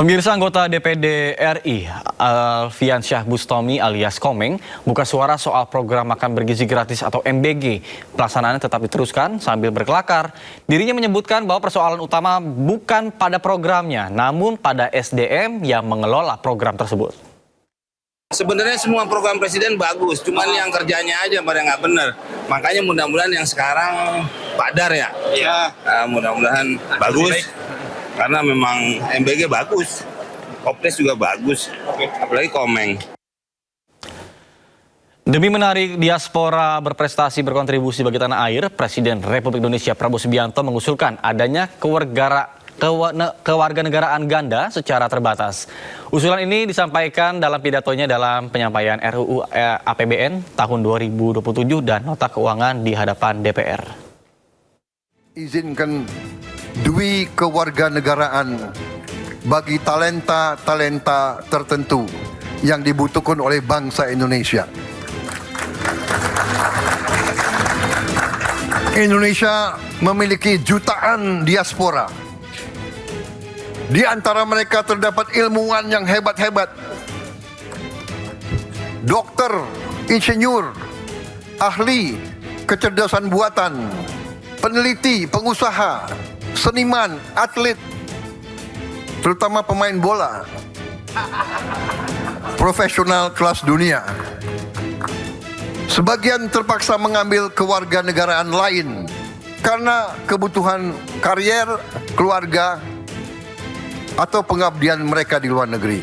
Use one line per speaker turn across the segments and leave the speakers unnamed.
Pemirsa, anggota DPD RI Alfiansyah Bustomi alias Komeng buka suara soal program makan bergizi gratis atau MBG. Pelaksanaannya tetap diteruskan sambil berkelakar. Dirinya menyebutkan bahwa persoalan utama bukan pada programnya, namun pada SDM yang mengelola program tersebut.
Sebenarnya semua program presiden bagus, cuman yang kerjanya aja pada nggak benar. Makanya mudah-mudahan yang sekarang padar ya. Mudah-mudahan bagus. Karena memang MBG bagus, Kopdes juga bagus, apalagi Komeng.
Demi menarik diaspora berprestasi berkontribusi bagi tanah air, Presiden Republik Indonesia Prabowo Subianto mengusulkan adanya kewarganegaraan ganda secara terbatas. Usulan ini disampaikan dalam pidatonya dalam penyampaian RUU APBN tahun 2027 dan nota keuangan di hadapan DPR.
Izinkan dui kewarganegaraan bagi talenta-talenta tertentu yang dibutuhkan oleh bangsa Indonesia. Indonesia memiliki jutaan diaspora. Di antara mereka terdapat ilmuwan yang hebat-hebat. Dokter, insinyur, ahli kecerdasan buatan, peneliti, pengusaha, seniman, atlet, terutama pemain bola, profesional kelas dunia. Sebagian terpaksa mengambil kewarganegaraan lain karena kebutuhan karier, keluarga, atau pengabdian mereka di luar negeri.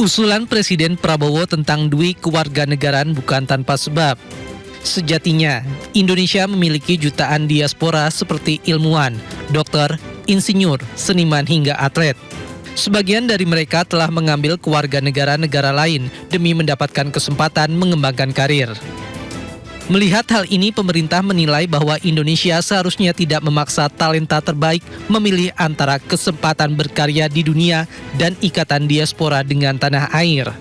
Usulan Presiden Prabowo tentang dui kewarganegaraan bukan tanpa sebab. Sejatinya, Indonesia memiliki jutaan diaspora seperti ilmuwan, dokter, insinyur, seniman hingga atlet. Sebagian dari mereka telah mengambil kewarganegaraan negara lain demi mendapatkan kesempatan mengembangkan karir. Melihat hal ini, pemerintah menilai bahwa Indonesia seharusnya tidak memaksa talenta terbaik memilih antara kesempatan berkarya di dunia dan ikatan diaspora dengan tanah air.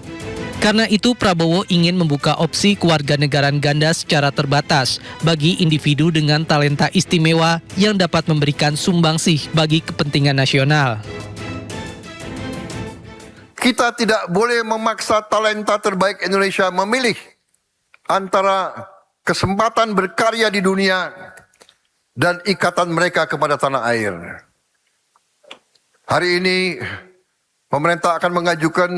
Karena itu, Prabowo ingin membuka opsi kewarganegaraan ganda secara terbatas bagi individu dengan talenta istimewa yang dapat memberikan sumbangsih bagi kepentingan nasional.
Kita tidak boleh memaksa talenta terbaik Indonesia memilih antara kesempatan berkarya di dunia dan ikatan mereka kepada tanah air. Hari ini, pemerintah akan mengajukan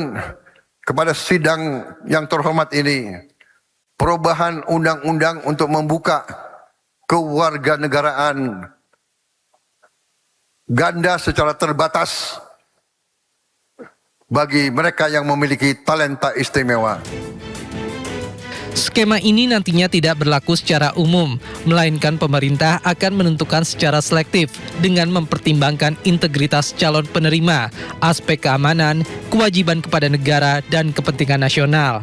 kepada sidang yang terhormat ini perubahan undang-undang untuk membuka kewarganegaraan ganda secara terbatas bagi mereka yang memiliki talenta istimewa.
Skema ini nantinya tidak berlaku secara umum, melainkan pemerintah akan menentukan secara selektif dengan mempertimbangkan integritas calon penerima, aspek keamanan, kewajiban kepada negara, dan kepentingan nasional.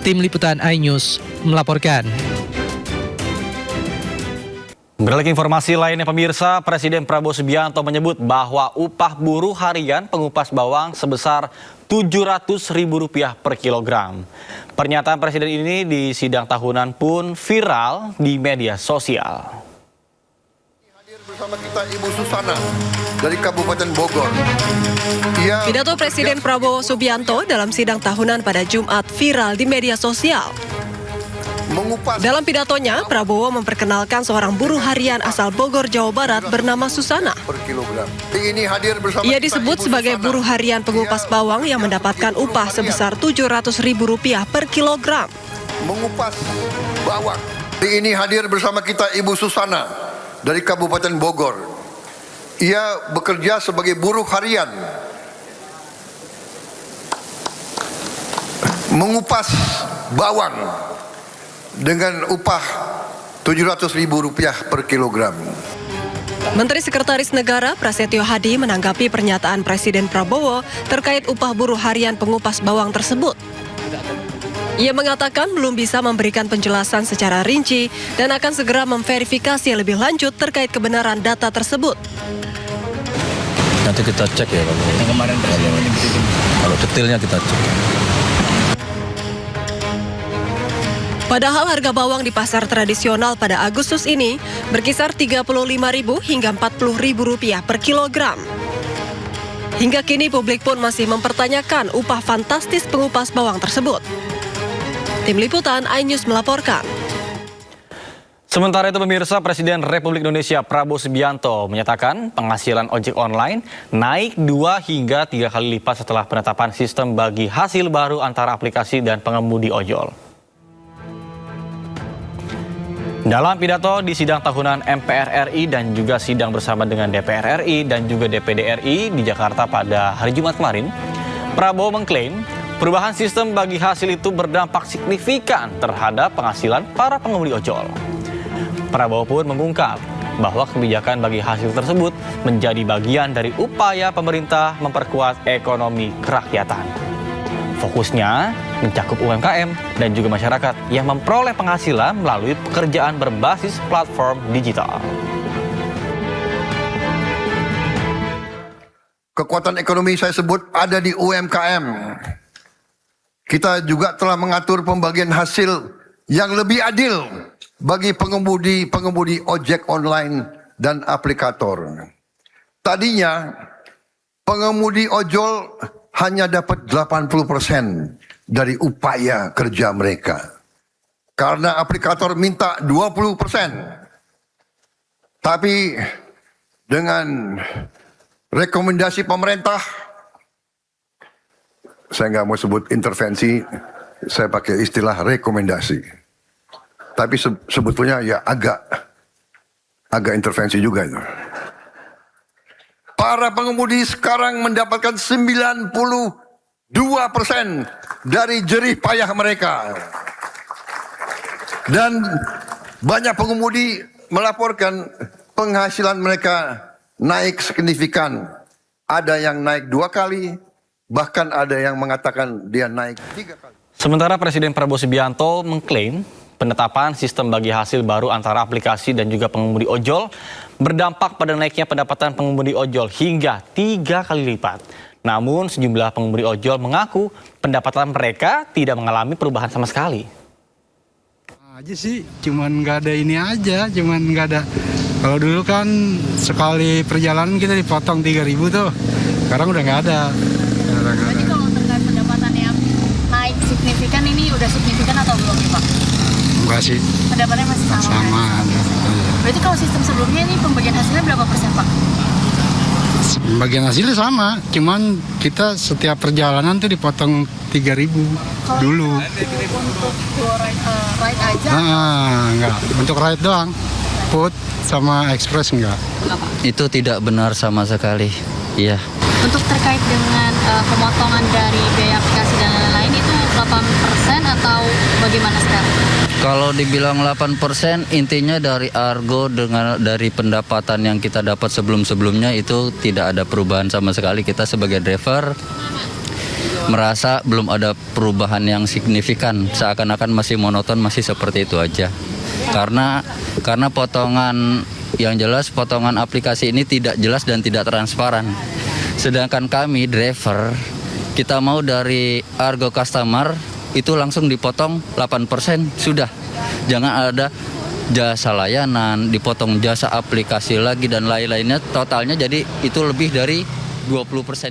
Tim Liputan iNews melaporkan.
Beralih ke informasi lainnya, pemirsa, Presiden Prabowo Subianto menyebut bahwa upah buruh harian pengupas bawang sebesar Rp700.000 per kilogram. Pernyataan Presiden ini di sidang tahunan pun viral di media sosial.
Hadir bersama kita Ibu Susana dari Kabupaten Bogor.
Pidato Presiden Prabowo Subianto dalam sidang tahunan pada Jumat viral di media sosial. Dalam pidatonya, Prabowo memperkenalkan seorang buruh harian asal Bogor, Jawa Barat bernama Susana. Ia disebut sebagai buruh harian pengupas bawang yang mendapatkan upah sebesar Rp700.000 per kilogram.
Mengupas bawang. Ini hadir bersama kita Ibu Susana dari Kabupaten Bogor. Ia bekerja sebagai buruh harian. Mengupas bawang dengan upah Rp700.000 per kilogram.
Menteri Sekretaris Negara Prasetyo Hadi menanggapi pernyataan Presiden Prabowo terkait upah buruh harian pengupas bawang tersebut. Ia mengatakan belum bisa memberikan penjelasan secara rinci dan akan segera memverifikasi lebih lanjut terkait kebenaran data tersebut.
Nanti kita cek ya kalau detailnya kita cek.
Padahal harga bawang di pasar tradisional pada Agustus ini berkisar Rp35.000 hingga Rp40.000 per kilogram. Hingga kini publik pun masih mempertanyakan upah fantastis pengupas bawang tersebut. Tim Liputan iNews melaporkan.
Sementara itu pemirsa, Presiden Republik Indonesia Prabowo Subianto menyatakan penghasilan ojek online naik 2 hingga 3 kali lipat setelah penetapan sistem bagi hasil baru antara aplikasi dan pengemudi ojol. Dalam pidato di sidang tahunan MPR RI dan juga sidang bersama dengan DPR RI dan juga DPD RI di Jakarta pada hari Jumat kemarin, Prabowo mengklaim perubahan sistem bagi hasil itu berdampak signifikan terhadap penghasilan para pengemudi ojol. Prabowo pun mengungkap bahwa kebijakan bagi hasil tersebut menjadi bagian dari upaya pemerintah memperkuat ekonomi kerakyatan. Fokusnya mencakup UMKM dan juga masyarakat yang memperoleh penghasilan melalui pekerjaan berbasis platform digital.
Kekuatan ekonomi saya sebut ada di UMKM. Kita juga telah mengatur pembagian hasil yang lebih adil bagi pengemudi ojek online dan aplikator. Tadinya pengemudi ojol hanya dapat 80% dari upaya kerja mereka. Karena aplikator minta 20%. Tapi dengan rekomendasi pemerintah, saya nggak mau sebut intervensi, saya pakai istilah rekomendasi. Tapi sebetulnya ya agak intervensi juga itu. Para pengemudi sekarang mendapatkan 92% dari jerih payah mereka. Dan banyak pengemudi melaporkan penghasilan mereka naik signifikan. Ada yang naik 2 kali, bahkan ada yang mengatakan dia naik 3 kali.
Sementara Presiden Prabowo Subianto mengklaim penetapan sistem bagi hasil baru antara aplikasi dan juga pengemudi ojol berdampak pada naiknya pendapatan pengemudi ojol hingga 3 kali lipat. Namun sejumlah pengemudi ojol mengaku pendapatan mereka tidak mengalami perubahan sama sekali.
Aja sih, cuman nggak ada ini aja, cuman nggak ada. Kalau dulu kan sekali perjalanan kita dipotong 3.000 tuh, sekarang udah nggak ada.
Berarti kalau terkait pendapatan yang naik signifikan, ini udah signifikan atau belum nih Pak?
Enggak sih.
Pendapatannya masih sama?
Sama.
Berarti kalau sistem sebelumnya ini pembagian hasilnya berapa persen Pak?
Bagian hasilnya sama, cuman kita setiap perjalanan tuh dipotong 3.000 dulu.
Untuk ride aja?
Enggak, untuk ride doang. Food sama express enggak.
Itu tidak benar sama sekali. Iya.
Untuk terkait dengan pemotongan dari biaya aplikasi dan lain-lain itu 8% atau bagaimana sekarang?
Kalau dibilang 8%, intinya dari argo dari pendapatan yang kita dapat sebelum-sebelumnya itu tidak ada perubahan sama sekali. Kita sebagai driver merasa belum ada perubahan yang signifikan, seakan-akan masih monoton, masih seperti itu aja. Karena potongan yang jelas, potongan aplikasi ini tidak jelas dan tidak transparan. Sedangkan kami driver, kita mau dari argo customer itu langsung dipotong 8%, sudah. Jangan ada jasa layanan, dipotong jasa aplikasi lagi dan lain-lainnya, totalnya jadi itu lebih dari 20%.